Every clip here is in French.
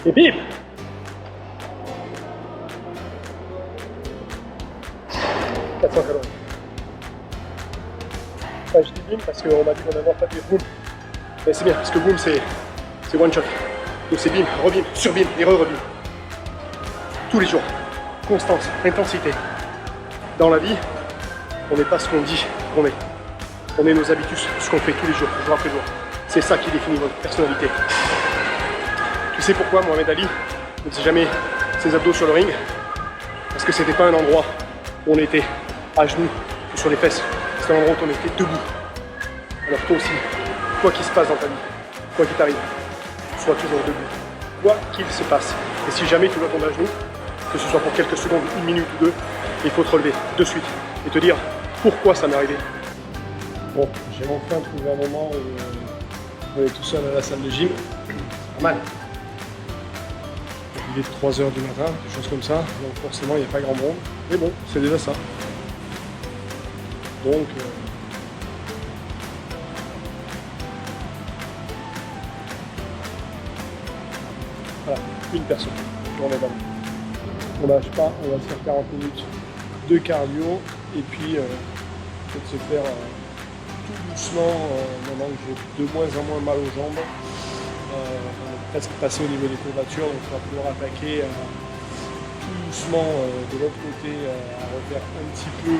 Et bim. 400 calories. Enfin, je dis bim parce qu'on m'a dit qu'on n'avait pas de boum. Mais c'est bien, parce que boum, c'est one shot. Donc c'est bim, rebim, surbim et re-rebim. Tous les jours. Constance, intensité. Dans la vie, on n'est pas ce qu'on dit qu'on est. On est nos habitudes, ce qu'on fait tous les jours, jour après jour. C'est ça qui définit votre personnalité. Tu sais pourquoi Mohamed Ali ne faisait jamais ses abdos sur le ring? Parce que c'était pas un endroit où on était à genoux ou sur les fesses. C'est un endroit où on était debout. Alors toi aussi, quoi qu'il se passe dans ta vie, quoi qu'il t'arrive, sois toujours debout. Quoi qu'il se passe. Et si jamais tu dois tomber à genoux, que ce soit pour quelques secondes, une minute ou deux, il faut te relever de suite et te dire pourquoi ça m'est arrivé. Bon, j'ai enfin trouvé un moment où on est tout seul à la salle de gym. C'est pas mal. Il est 3 h du matin, quelque chose comme ça, donc forcément il n'y a pas grand monde. Mais bon, c'est déjà ça. Donc, voilà, une personne, journée d'avant. On lâche pas, on va se faire 40 minutes de cardio et puis peut-être se faire tout doucement, maintenant que j'ai de moins en moins mal aux jambes. On est presque passé au niveau des courbatures, donc on va pouvoir attaquer tout doucement de l'autre côté, à refaire un petit peu,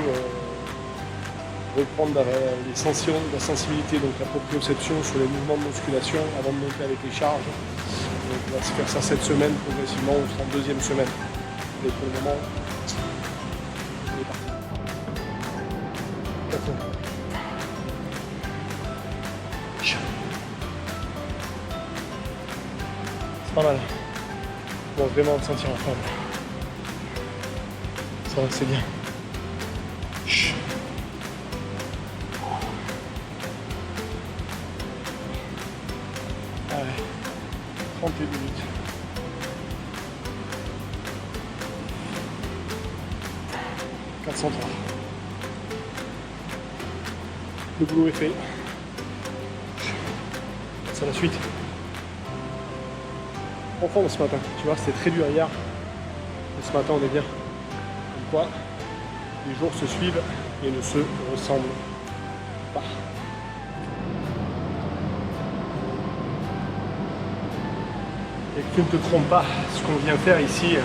reprendre la sensibilité, donc la proprioception sur les mouvements de musculation avant de monter avec les charges. Donc on va se faire ça cette semaine, progressivement, on sera en deuxième semaine. Et pour le moment, on est parti. C'est pas mal. Bon, vraiment me sentir en forme. Ça va, c'est bien. Allez, 31 minutes. Le boulot est fait. C'est la suite. En forme ce matin, tu vois, c'était très dur hier. Et ce matin, on est bien. Comme quoi, les jours se suivent et ne se ressemblent pas. Et que tu ne te trompes pas, ce qu'on vient faire ici,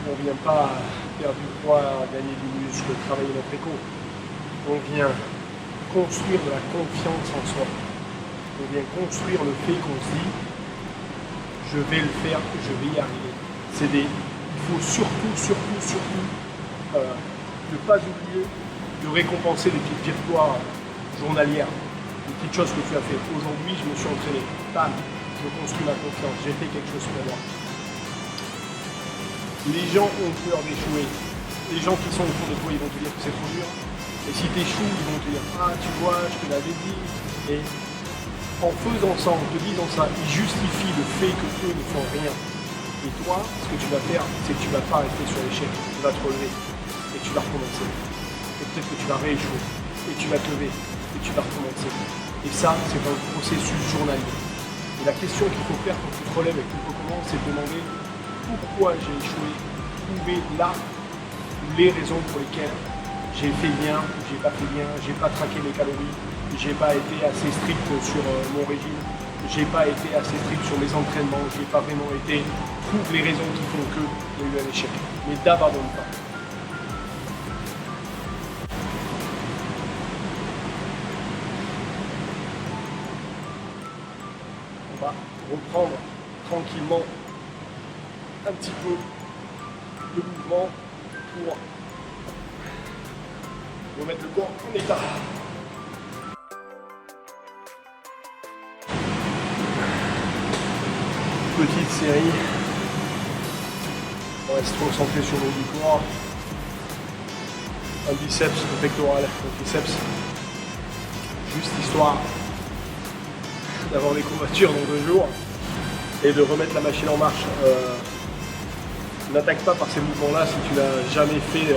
on ne vient pas perdre du poids, gagner du muscle, travailler notre écho. On vient construire de la confiance en soi. On vient construire le fait qu'on se dit je vais le faire, je vais y arriver. Il faut surtout ne pas oublier de récompenser les petites victoires journalières, les petites choses que tu as fait. Aujourd'hui, je me suis entraîné. Bam, je construis ma confiance, j'ai fait quelque chose pour moi. Les gens ont peur d'échouer. Les gens qui sont autour de toi, ils vont te dire que c'est trop dur. Et si tu échoues, ils vont te dire ah tu vois, je te l'avais dit. Et en faisant ça, en te disant ça, ils justifient le fait que eux ne font rien. Et toi, ce que tu vas faire, c'est que tu ne vas pas rester sur l'échec. Tu vas te relever et tu vas recommencer. Et peut-être que tu vas rééchouer. Et tu vas te lever et tu vas recommencer. Et ça, c'est un processus journalier. Et la question qu'il faut faire quand tu te relèves et que tu recommences, c'est de demander pourquoi j'ai échoué, trouver là les raisons pour lesquelles j'ai fait bien, j'ai pas fait bien, j'ai pas traqué mes calories, j'ai pas été assez strict sur mon régime, j'ai pas été assez strict sur mes entraînements, j'ai pas vraiment été. Trouve les raisons qui font que il y a eu un échec. Mais d'abandonne pas. On va reprendre tranquillement un petit peu de mouvement pour remettre le corps en état. Petite série. On reste concentré sur le haut du corps. Un biceps, un pectoral, un triceps. Juste histoire d'avoir des courbatures dans 2 jours et de remettre la machine en marche. N'attaque pas par ces mouvements-là si tu n'as jamais fait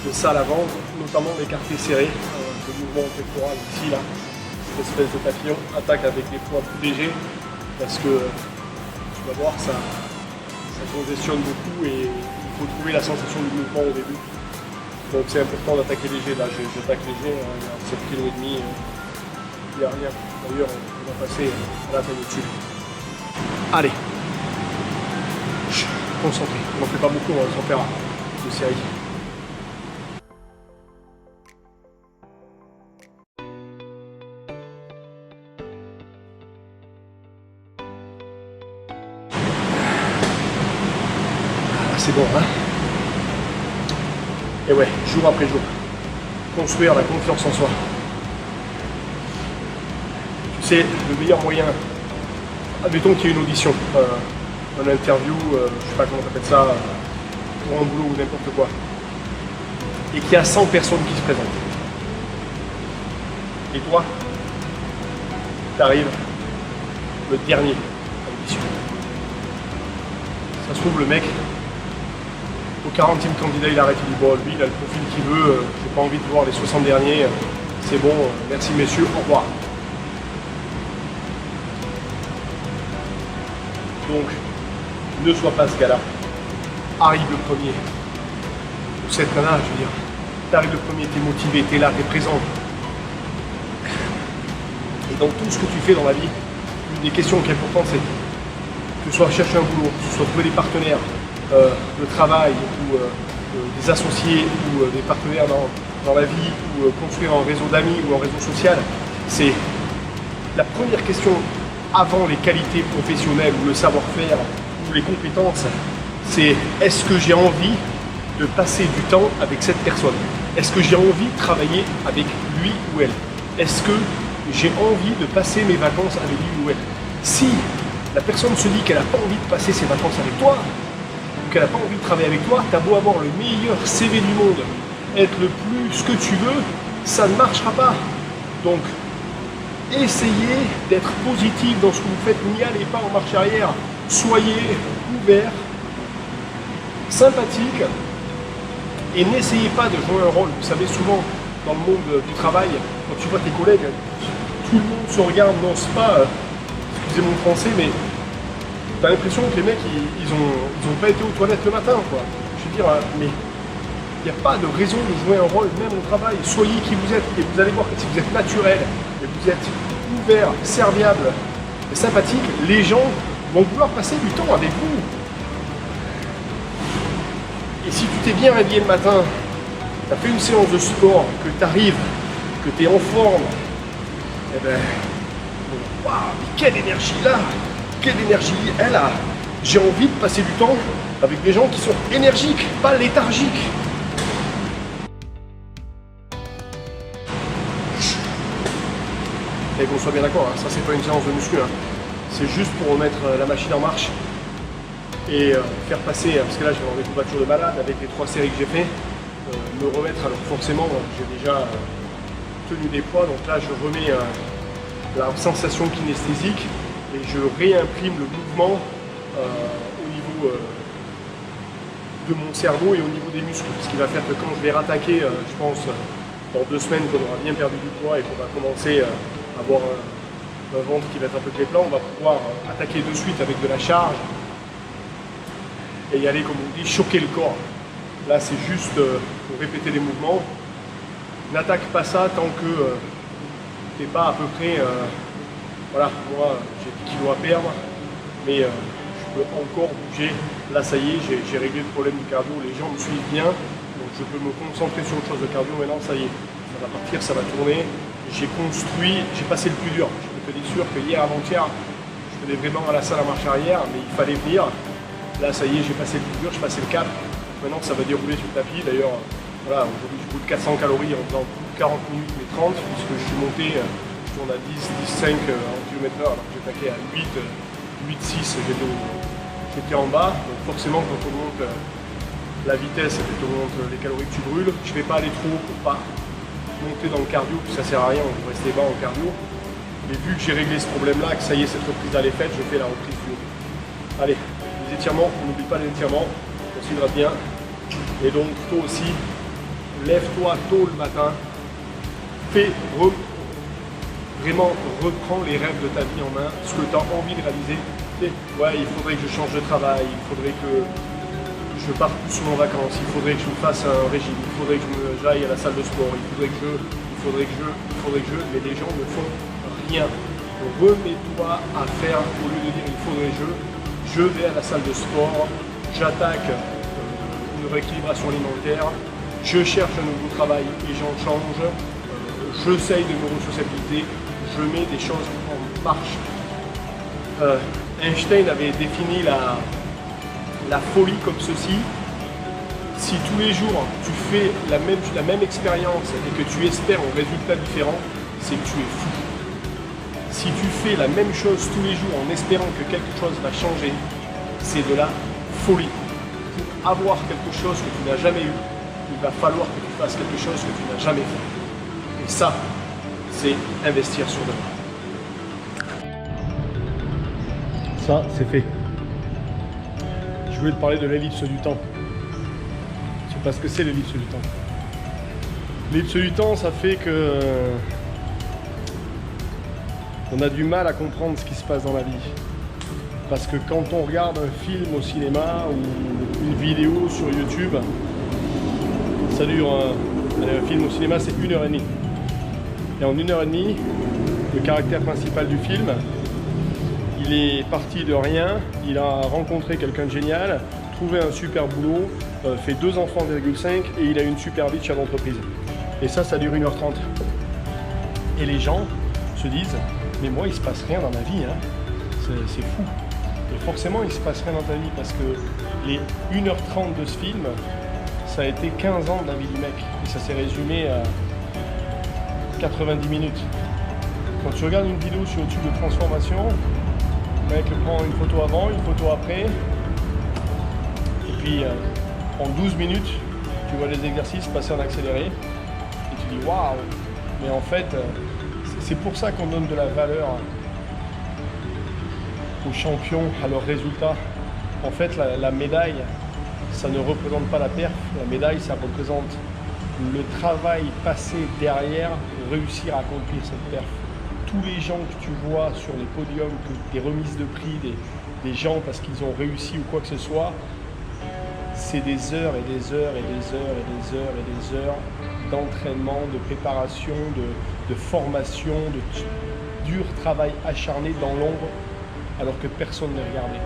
de salle avant, notamment l'écarté serré, le mouvement pectoral ici, là. espèce de papillon, attaque avec des poids plus légers parce que tu vas voir, ça congestionne beaucoup et il faut trouver la sensation du mouvement au début. Donc c'est important d'attaquer léger. Là, j'attaque léger, hein, il y a 7,5 kg, il n'y a rien. D'ailleurs, on va passer à la taille au-dessus. Allez, concentré. On n'en fait pas beaucoup, on s'en fera de série. C'est bon, hein? Et ouais, jour après jour, construire la confiance en soi. Tu sais, le meilleur moyen, admettons qu'il y ait une audition, une interview, je sais pas comment on appelle ça, pour un boulot ou n'importe quoi, et qu'il y a 100 personnes qui se présentent. Et toi, tu arrives le dernier à l'audition. Ça se trouve, le mec, au 40e candidat, il arrête, il dit bon, lui, il a le profil qu'il veut, j'ai pas envie de voir les 60 derniers, c'est bon, merci messieurs, au revoir. Donc, ne sois pas ce gars-là. Arrive le premier. Ou cette nana, je veux dire. T'arrives le premier, t'es motivé, t'es là, t'es présent. Et dans tout ce que tu fais dans la vie, une des questions qui est importante, c'est que ce soit chercher un boulot, que ce soit trouver des partenaires de travail, ou des associés, ou des partenaires dans la vie, ou construire un réseau d'amis ou un réseau social, c'est la première question avant les qualités professionnelles ou le savoir-faire ou les compétences, c'est est-ce que j'ai envie de passer du temps avec cette personne? Est-ce que j'ai envie de travailler avec lui ou elle? Est-ce que j'ai envie de passer mes vacances avec lui ou elle? Si la personne se dit qu'elle n'a pas envie de passer ses vacances avec toi, ou qu'elle n'a pas envie de travailler avec toi, tu as beau avoir le meilleur CV du monde, être le plus ce que tu veux, ça ne marchera pas. Donc, essayez d'être positif dans ce que vous faites, n'y allez pas en marche arrière, soyez ouvert, sympathique et n'essayez pas de jouer un rôle. Vous savez, souvent dans le monde du travail, quand tu vois tes collègues, tout le monde se regarde, n'ose pas, excusez mon français, mais tu as l'impression que les mecs, ils ont pas été aux toilettes le matin, quoi. Je veux dire, mais il n'y a pas de raison de jouer un rôle, même au travail. Soyez qui vous êtes, et vous allez voir que si vous êtes naturel, et vous êtes ouvert, serviable et sympathique, les gens vont vouloir passer du temps avec vous. Et si tu t'es bien habillé le matin, tu as fait une séance de sport, que tu arrives, que tu es en forme, eh ben, waouh, mais quelle énergie là! Quelle énergie elle a! J'ai envie de passer du temps avec des gens qui sont énergiques, pas léthargiques. Et qu'on soit bien d'accord, hein, ça c'est pas une séance de muscu, hein. C'est juste pour remettre la machine en marche et faire passer, parce que là j'ai des courbatures de malade avec les 3 séries que j'ai fait, me remettre, alors forcément j'ai déjà tenu des poids, donc là je remets la sensation kinesthésique et je réimprime le mouvement au niveau de mon cerveau et au niveau des muscles, ce qui va faire que quand je vais rattaquer, je pense dans 2 semaines qu'on aura bien perdu du poids et qu'on va commencer à avoir un ventre qui va être un peu créplant, on va pouvoir attaquer de suite avec de la charge et y aller, comme on dit, choquer le corps. Là c'est juste pour répéter les mouvements. N'attaque pas ça tant que tu n'es pas à peu près, voilà, moi j'ai 10 kilos à perdre, mais je peux encore bouger. Là ça y est, j'ai réglé le problème du cardio, les gens me suivent bien, donc je peux me concentrer sur autre chose de cardio. Maintenant ça y est, ça va partir, ça va tourner. J'ai construit, j'ai passé le plus dur. Je peux te dire sûr que hier, avant-hier, je venais vraiment à la salle à marche arrière, mais il fallait venir. Là ça y est, j'ai passé le plus dur, j'ai passé le cap. Maintenant ça va dérouler sur le tapis. D'ailleurs, voilà, aujourd'hui je brûle 400 calories en faisant 40 minutes mais 30, puisque je suis monté, je tourne à 10, 10,5 en km/h, alors que j'ai taqué à 8, 8,6, j'étais en bas. Donc forcément quand on monte la vitesse et qu'on monte les calories que tu brûles, je ne vais pas aller trop haut pour pas monter dans le cardio, puis ça sert à rien, on peut rester bas en cardio. Mais vu que j'ai réglé ce problème-là, que ça y est, cette reprise là est faite, je fais la reprise du haut. Allez, les étirements, on n'oublie pas les étirements, on s'hydrate bien. Et donc toi aussi, lève-toi tôt le matin, Vraiment, reprends les rêves de ta vie en main, ce que tu as envie de réaliser. Ouais, il faudrait que je change de travail, il faudrait que je parte plus souvent en vacances, il faudrait que je me fasse un régime, il faudrait que j'aille à la salle de sport, il faudrait que je, mais les gens ne font rien. Remets-toi à faire au lieu de dire il faudrait que je vais à la salle de sport, j'attaque une rééquilibration alimentaire, je cherche un nouveau travail et j'en change, j'essaye de me resociabiliser, je mets des choses en marche. Einstein avait défini la folie comme ceci: si tous les jours tu fais la même expérience et que tu espères un résultat différent, c'est que tu es fou. Si tu fais la même chose tous les jours en espérant que quelque chose va changer, c'est de la folie. Pour avoir quelque chose que tu n'as jamais eu, il va falloir que tu fasses quelque chose que tu n'as jamais fait. Et ça, c'est investir sur demain. Ça, c'est fait. Je voulais te parler de l'ellipse du temps. Je sais pas ce que c'est l'ellipse du temps. L'ellipse du temps, ça fait que on a du mal à comprendre ce qui se passe dans la vie. Parce que quand on regarde un film au cinéma ou une vidéo sur YouTube, ça dure un film au cinéma, c'est 1h30. Et en 1h30, le caractère principal du film, il est parti de rien, il a rencontré quelqu'un de génial, trouvé un super boulot, fait 2 enfants, 5, et il a une super vie de chef d'entreprise. Et ça dure 1h30. Et les gens se disent, mais moi il se passe rien dans ma vie, hein. C'est fou. Et forcément il se passe rien dans ta vie parce que les 1h30 de ce film, ça a été 15 ans de la vie du mec. Et ça s'est résumé à 90 minutes. Quand tu regardes une vidéo sur YouTube de transformation, le mec prend une photo avant, une photo après, et puis en 12 minutes, tu vois les exercices passer en accéléré, et tu dis waouh! Mais en fait, c'est pour ça qu'on donne de la valeur aux champions, à leurs résultats. En fait, la médaille, ça ne représente pas la perf, la médaille, ça représente le travail passé derrière pour réussir à accomplir cette perf. Tous les gens que tu vois sur les podiums, des remises de prix, des gens parce qu'ils ont réussi ou quoi que ce soit, c'est des heures et des heures et des heures et des heures et des heures d'entraînement, de préparation, de formation, de dur travail acharné dans l'ombre alors que personne ne les regardait.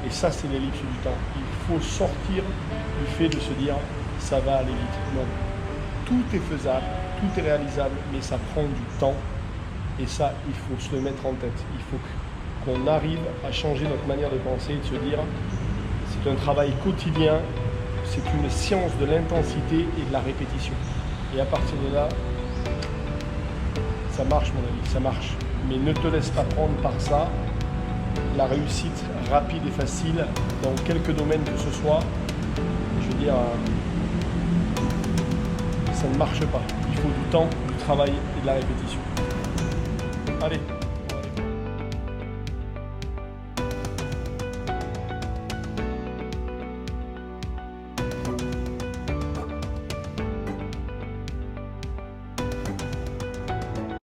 Et ça, c'est l'ellipse du temps. Il faut sortir du fait de se dire ça va aller vite. Non, tout est faisable, tout est réalisable, mais ça prend du temps. Et ça, il faut se le mettre en tête. Il faut qu'on arrive à changer notre manière de penser et de se dire c'est un travail quotidien, c'est une science de l'intensité et de la répétition. Et à partir de là, ça marche mon ami, ça marche. Mais ne te laisse pas prendre par ça. La réussite rapide et facile dans quelques domaines que ce soit, je veux dire, ça ne marche pas. Il faut du temps, du travail et de la répétition. Allez.